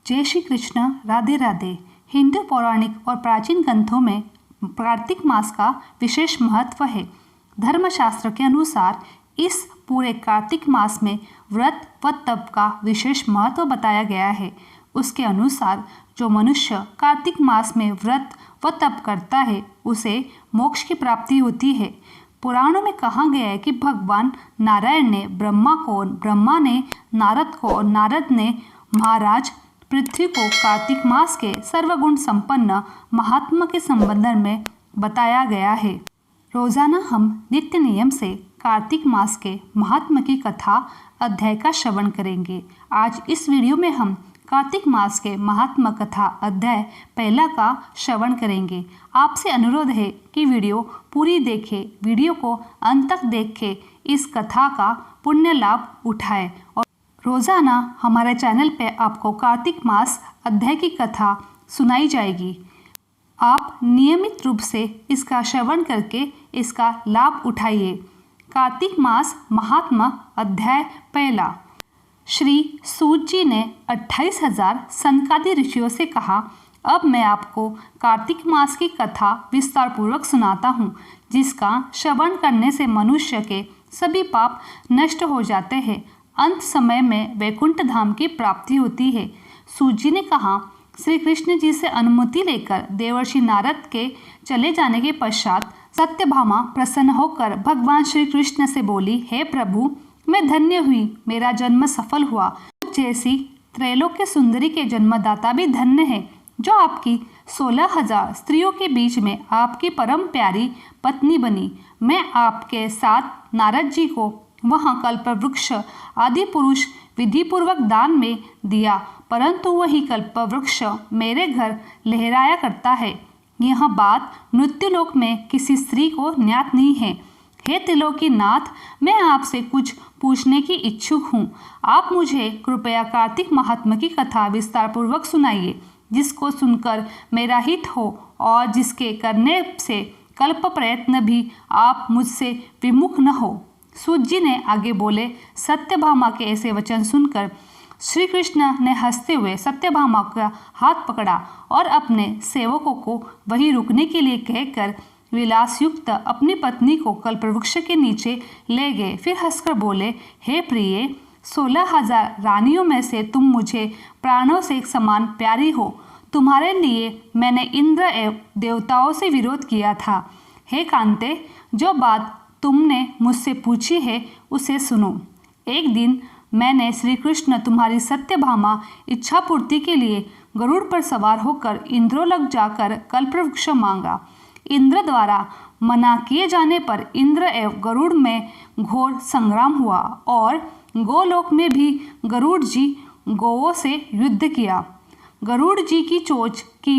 जय श्री कृष्ण, राधे राधे। हिंदू पौराणिक और प्राचीन ग्रंथों में कार्तिक मास का विशेष महत्व है। धर्मशास्त्र के अनुसार इस पूरे कार्तिक मास में व्रत व तप का विशेष महत्व बताया गया है। उसके अनुसार जो मनुष्य कार्तिक मास में व्रत व तप करता है उसे मोक्ष की प्राप्ति होती है। पुराणों में कहा गया है कि भगवान नारायण ने ब्रह्मा ने नारद को और नारद ने महाराज पृथ्वी को कार्तिक मास के सर्वगुण संपन्न महात्मा के संबंध में बताया गया है। रोजाना हम नित्य नियम से कार्तिक मास के महात्मा की कथा अध्याय का श्रवण करेंगे। आज इस वीडियो में हम कार्तिक मास के महात्मा कथा अध्याय पहला का श्रवण करेंगे। आपसे अनुरोध है कि वीडियो पूरी देखें, वीडियो को अंत तक देख के इस कथा का पुण्य लाभ उठाएं। और रोज़ाना हमारे चैनल पे आपको कार्तिक मास अध्याय की कथा सुनाई जाएगी। आप नियमित रूप से इसका श्रवण करके इसका लाभ उठाइए। कार्तिक मास महात्मा अध्याय पहला। श्री सूत जी ने 28,000 सनकादि ऋषियों से कहा, अब मैं आपको कार्तिक मास की कथा विस्तार पूर्वक सुनाता हूँ, जिसका श्रवण करने से मनुष्य के सभी पाप नष्ट हो जाते हैं। अंत समय में वैकुंठ धाम की प्राप्ति होती है। सूत जी ने कहा, श्री कृष्ण जी से अनुमति लेकर देवर्षि नारद के चले जाने के पश्चात सत्यभामा प्रसन्न होकर भगवान श्री कृष्ण से बोली, हे प्रभु, मैं धन्य हुई, मेरा जन्म सफल हुआ। जैसी त्रैलोक्य सुंदरी के जन्मदाता भी धन्य है, जो आपकी 16,000 स्त्रियों के बीच में आपकी परम प्यारी पत्नी बनी। मैं आपके साथ नारद जी को वहाँ कल्पवृक्ष आदि पुरुष विधिपूर्वक दान में दिया, परंतु वही कल्पवृक्ष मेरे घर लहराया करता है। यह बात मृत्युलोक में किसी स्त्री को ज्ञात नहीं है। हे त्रिलोकी नाथ, मैं आपसे कुछ पूछने की इच्छुक हूँ। आप मुझे कृपया कार्तिक महात्मा की कथा विस्तार पूर्वक सुनाइए, जिसको सुनकर मेरा हित हो और जिसके करने से कल्प प्रयत्न भी आप मुझसे विमुख न हो। सूत जी ने आगे बोले, सत्यभामा के ऐसे वचन सुनकर श्री कृष्ण ने हंसते हुए सत्यभामा का हाथ पकड़ा और अपने सेवकों को वहीं रुकने के लिए कहकर विलासयुक्त अपनी पत्नी को कल्पवृक्ष के नीचे ले गए। फिर हंसकर बोले, हे प्रिय, 16,000 रानियों में से तुम मुझे प्राणों से एक समान प्यारी हो। तुम्हारे लिए मैंने इंद्र एवं देवताओं से विरोध किया था। हे कांते, जो बात तुमने मुझसे पूछी है उसे सुनो। एक दिन मैंने श्री कृष्ण तुम्हारी सत्यभामा इच्छा पूर्ति के लिए गरुड़ पर सवार होकर इंद्रोलोक जाकर कल्पवृक्ष मांगा। इंद्र द्वारा मना किए जाने पर इंद्र एवं गरुड़ में घोर संग्राम हुआ और गोलोक में भी गरुड़ जी गौओं से युद्ध किया। गरुड़ जी की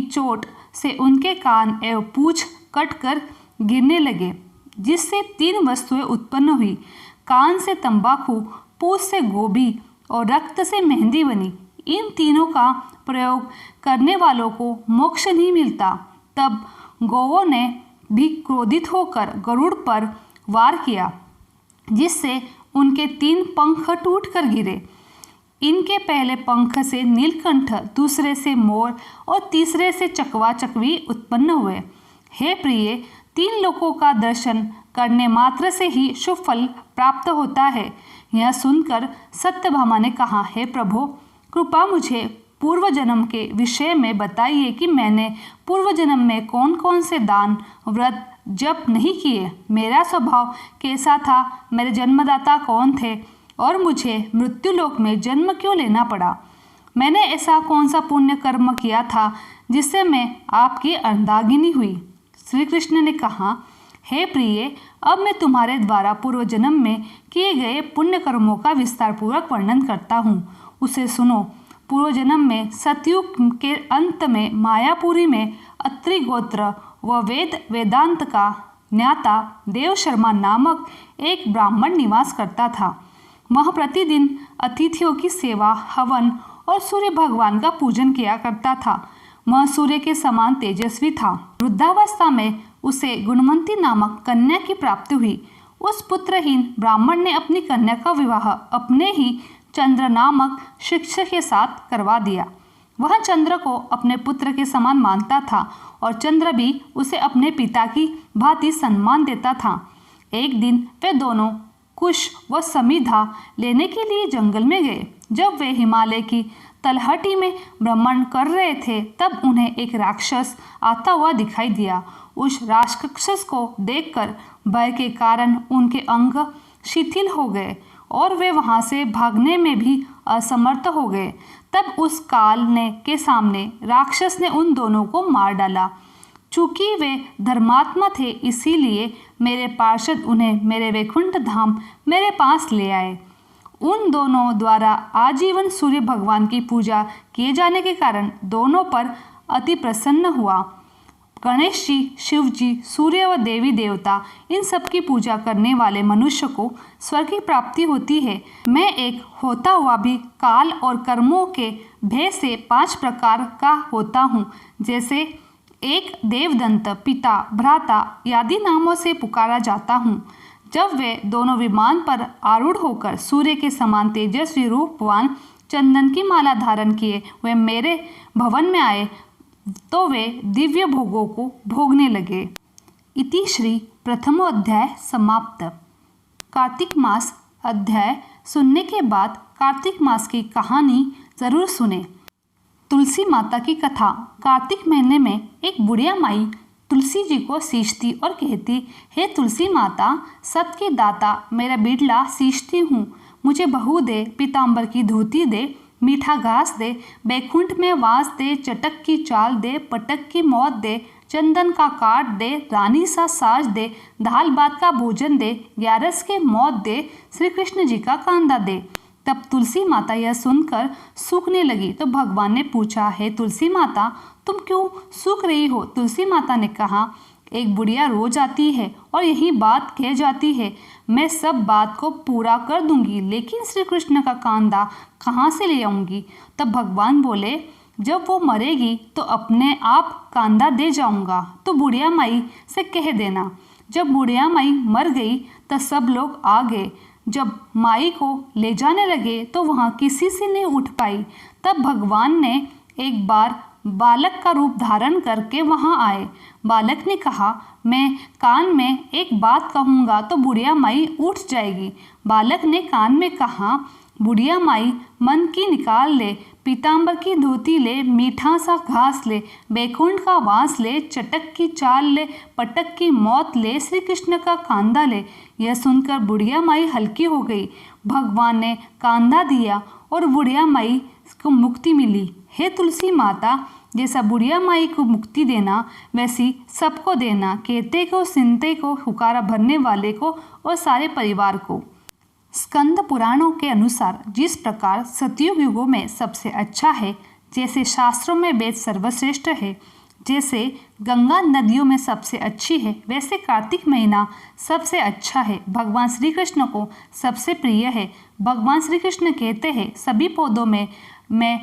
चोट से उनके कान एवं पूंछ कटकर गिरने लगे, जिससे 3 वस्तुएं उत्पन्न हुई। कान से तंबाकू, पूंछ से गोभी और रक्त से मेहंदी बनी। इन तीनों का प्रयोग करने वालों को मोक्ष नहीं मिलता। तब गौओं ने भी क्रोधित होकर गरुड़ पर वार किया, जिससे उनके 3 पंख टूट कर गिरे। इनके पहले पंख से नीलकंठ, दूसरे से मोर और तीसरे से चकवा चकवी उत्पन्न हुए। हे प्रिय, 3 लोकों का दर्शन करने मात्र से ही शुभ फल प्राप्त होता है। यह सुनकर सत्यभामा ने कहा, हे प्रभु, कृपा मुझे पूर्व जन्म के विषय में बताइए कि मैंने पूर्व जन्म में कौन कौन से दान, व्रत, जप नहीं किए। मेरा स्वभाव कैसा था, मेरे जन्मदाता कौन थे और मुझे मृत्युलोक में जन्म क्यों लेना पड़ा। मैंने ऐसा कौन सा पुण्य कर्म किया था जिससे मैं आपकी अर्धांगिनी हुई। श्री कृष्ण ने कहा, हे प्रिय, अब मैं तुम्हारे द्वारा पूर्व जन्म में किए गए पुण्य कर्मों का विस्तार पूर्वक वर्णन करता हूँ, उसे सुनो। पूर्व जन्म में सतयुग के अंत में मायापुरी में अत्रि गोत्र व वेदांत का ज्ञाता देव शर्मा नामक एक ब्राह्मण निवास करता था। वह प्रतिदिन अतिथियों की सेवा, हवन और सूर्य भगवान का पूजन किया करता था। वह सूर्य के समान तेजस्वी था। वृद्धावस्था में उसे गुणवंती नामक कन्या की प्राप्ति हुई। उस पुत्रहीन ब्राह्मण ने अपनी कन्या का विवाह अपने ही चंद्र नामक शिक्षक के साथ करवा दिया। वह चंद्र को अपने पुत्र के समान मानता था और चंद्र भी उसे अपने पिता की भांति सम्मान देता था। एक दिन वे दोनों कुश व समिधा लेने के लिए जंगल में गए। जब वे हिमालय की तलहटी में भ्रमण कर रहे थे तब उन्हें एक राक्षस आता हुआ दिखाई दिया। उस राक्षस को देखकर भय के कारण उनके अंग शिथिल हो गए और वे वहां से भागने में भी असमर्थ हो गए। तब उस काल ने के सामने राक्षस ने उन दोनों को मार डाला। चूंकि वे धर्मात्मा थे इसीलिए मेरे पार्षद उन्हें मेरे वैकुंठ धाम मेरे पास ले आए। उन दोनों द्वारा आजीवन सूर्य भगवान की पूजा किए जाने के कारण दोनों पर अति प्रसन्न हुआ। गणेश जी, शिव जी, सूर्य व देवी देवता इन सब की पूजा करने वाले मनुष्य को स्वर्ग की प्राप्ति होती है। मैं एक होता हुआ भी काल और कर्मों के भय से 5 प्रकार का होता हूँ। जैसे एक देवदंत, पिता, भ्राता आदि नामों से पुकारा जाता हूँ। जब वे दोनों विमान पर आरूढ़ होकर सूर्य के समान तेजस्वी रूपवान चंदन की माला धारण किए वे मेरे भवन में आए तो वे दिव्य भोगों को भोगने लगे। इति श्री प्रथमोध्याय समाप्त। कार्तिक मास अध्याय सुनने के बाद कार्तिक मास की कहानी जरूर सुने। तुलसी माता की कथा। कार्तिक महीने में एक बुढ़िया माई तुलसी जी को सींचती और कहती, हे तुलसी माता, सत की दाता, मेरा बिड़ला सींचती हूँ, मुझे बहू दे, पीताम्बर की धोती दे, मीठा घास दे, बैकुंठ में वास दे, चटक की चाल दे, पटक की मौत दे, चंदन का काट दे, रानी सा साज दे, दाल भात का भोजन दे, 11 के मौत दे, श्री कृष्ण जी का कांदा दे। तब तुलसी माता यह सुनकर सूखने लगी तो भगवान ने पूछा, हे तुलसी माता, तुम क्यों सूख रही हो? तुलसी माता ने कहा, एक बुढ़िया रोज आती है और यही बात कह जाती है, मैं सब बात को पूरा कर दूंगी, लेकिन श्री कृष्ण का कांदा कहाँ से ले आऊंगी? तब भगवान बोले, जब वो मरेगी तो अपने आप कांदा दे जाऊंगा, तो बुढ़िया माई से कह देना। जब बुढ़िया माई मर गई तो सब लोग आ गए। जब माई को ले जाने लगे तो वहाँ किसी से नहीं उठ पाई। तब भगवान ने एक बार बालक का रूप धारण करके वहाँ आए। बालक ने कहा, मैं कान में एक बात कहूँगा तो बुढ़िया माई उठ जाएगी। बालक ने कान में कहा, बुढ़िया माई मन की निकाल ले, पीताम्बर की धोती ले, मीठा सा घास ले, बैकुंठ का वास ले, चटक की चाल ले, पटक की मौत ले, श्री कृष्ण का कांदा ले। यह सुनकर बुढ़िया माई हल्की हो गई। भगवान ने कांदा दिया और बुढ़िया माई को मुक्ति मिली। हे तुलसी माता, जैसा बुढ़िया माई को मुक्ति देना वैसी सबको देना, कहते को, सुनते को, हुकारा भरने वाले को और सारे परिवार को। स्कंद पुराणों के अनुसार जिस प्रकार सतयुग युगों में सबसे अच्छा है, जैसे शास्त्रों में वेद सर्वश्रेष्ठ है, जैसे गंगा नदियों में सबसे अच्छी है, वैसे कार्तिक महीना सबसे अच्छा है, भगवान श्री कृष्ण को सबसे प्रिय है। भगवान श्री कृष्ण कहते हैं, सभी पौधों में मैं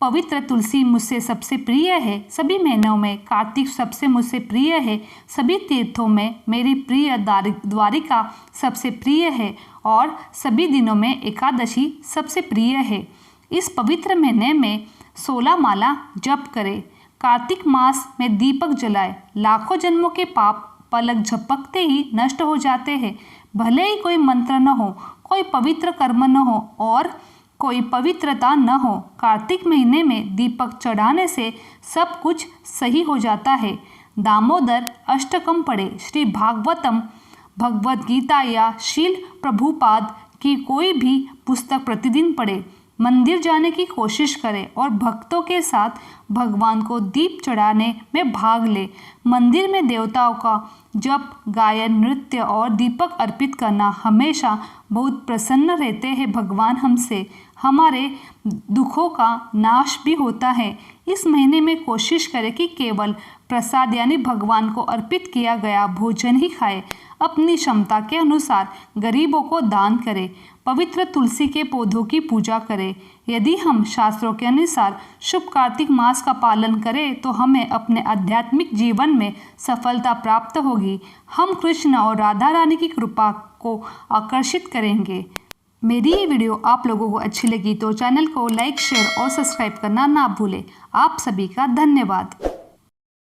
पवित्र तुलसी मुझसे सबसे प्रिय है, सभी महीनों में कार्तिक सबसे मुझसे प्रिय है, सभी तीर्थों में मेरी प्रिय द्वारिका सबसे प्रिय है और सभी दिनों में एकादशी सबसे प्रिय है। इस पवित्र महीने में 16 माला जप करें, कार्तिक मास में दीपक जलाए, लाखों जन्मों के पाप पलक झपकते ही नष्ट हो जाते हैं। भले ही कोई मंत्र न हो, कोई पवित्र कर्म न हो और कोई पवित्रता न हो, कार्तिक महीने में दीपक चढ़ाने से सब कुछ सही हो जाता है। दामोदर अष्टकम पढ़े, श्री भागवतम, भगवद गीता या शील प्रभुपाद की कोई भी पुस्तक प्रतिदिन पढ़े, मंदिर जाने की कोशिश करें और भक्तों के साथ भगवान को दीप चढ़ाने में भाग ले। मंदिर में देवताओं का जप, गायन, नृत्य और दीपक अर्पित करना हमेशा बहुत प्रसन्न रहते हैं। भगवान हमसे हमारे दुखों का नाश भी होता है। इस महीने में कोशिश करें कि केवल प्रसाद यानी भगवान को अर्पित किया गया भोजन ही खाएं। अपनी क्षमता के अनुसार गरीबों को दान करें। पवित्र तुलसी के पौधों की पूजा करें। यदि हम शास्त्रों के अनुसार शुभ कार्तिक मास का पालन करें तो हमें अपने आध्यात्मिक जीवन में सफलता प्राप्त होगी। हम कृष्ण और राधा रानी की कृपा को आकर्षित करेंगे। मेरी ये वीडियो आप लोगों को अच्छी लगी तो चैनल को लाइक, शेयर और सब्सक्राइब करना ना भूलें। आप सभी का धन्यवाद।